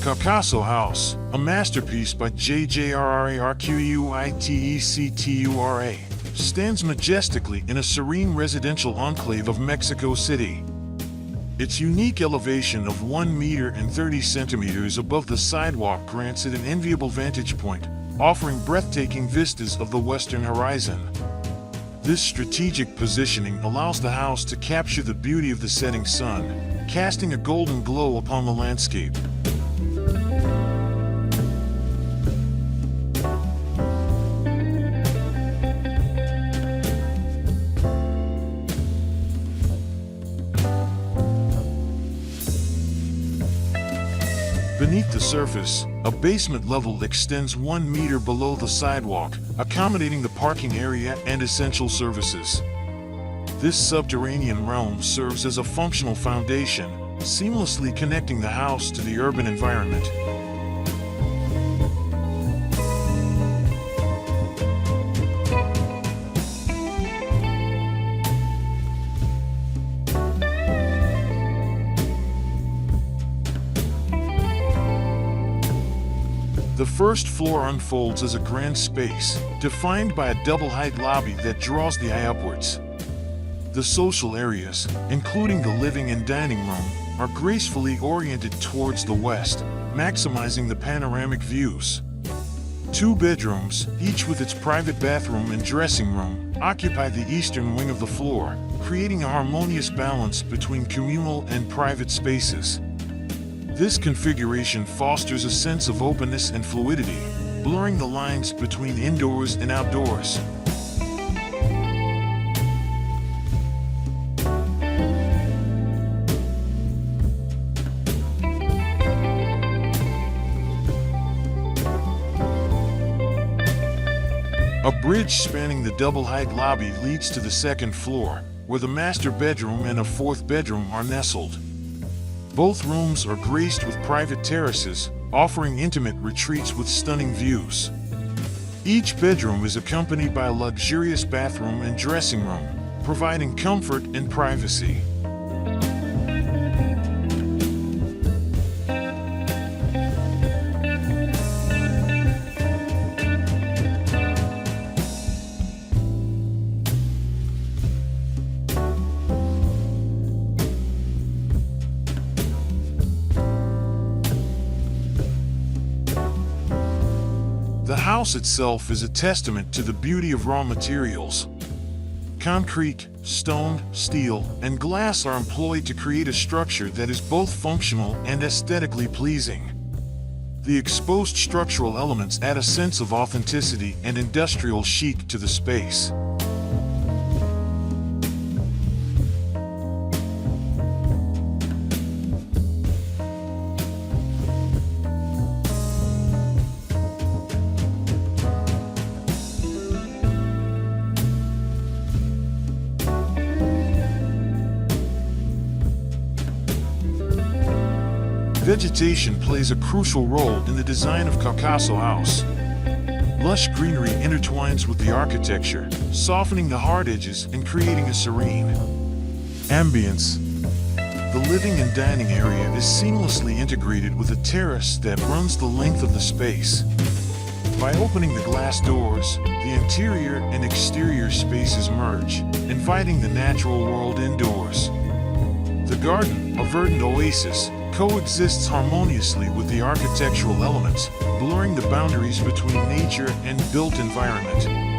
Caúcaso House, a masterpiece by JJRRRARQITECTURA, stands majestically in a serene residential enclave of Mexico City. Its unique elevation of 1 meter and 30 centimeters above the sidewalk grants it an enviable vantage point, offering breathtaking vistas of the western horizon. This strategic positioning allows the house to capture the beauty of the setting sun, casting a golden glow upon the landscape. Beneath the surface, a basement level extends 1 meter below the sidewalk, accommodating the parking area and essential services. This subterranean realm serves as a functional foundation, seamlessly connecting the house to the urban environment. The first floor unfolds as a grand space, defined by a double-height lobby that draws the eye upwards. The social areas, including the living and dining room, are gracefully oriented towards the west, maximizing the panoramic views. 2 bedrooms, each with its private bathroom and dressing room, occupy the eastern wing of the floor, creating a harmonious balance between communal and private spaces. This configuration fosters a sense of openness and fluidity, blurring the lines between indoors and outdoors. A bridge spanning the double-height lobby leads to the second floor, where the master bedroom and a 4th bedroom are nestled. Both rooms are graced with private terraces, offering intimate retreats with stunning views. Each bedroom is accompanied by a luxurious bathroom and dressing room, providing comfort and privacy. The house itself is a testament to the beauty of raw materials. Concrete, stone, steel, and glass are employed to create a structure that is both functional and aesthetically pleasing. The exposed structural elements add a sense of authenticity and industrial chic to the space. Vegetation plays a crucial role in the design of Caúcaso House. Lush greenery intertwines with the architecture, softening the hard edges and creating a serene ambience. The living and dining area is seamlessly integrated with a terrace that runs the length of the space. By opening the glass doors, the interior and exterior spaces merge, inviting the natural world indoors. The garden, a verdant oasis, coexists harmoniously with the architectural elements, blurring the boundaries between nature and built environment.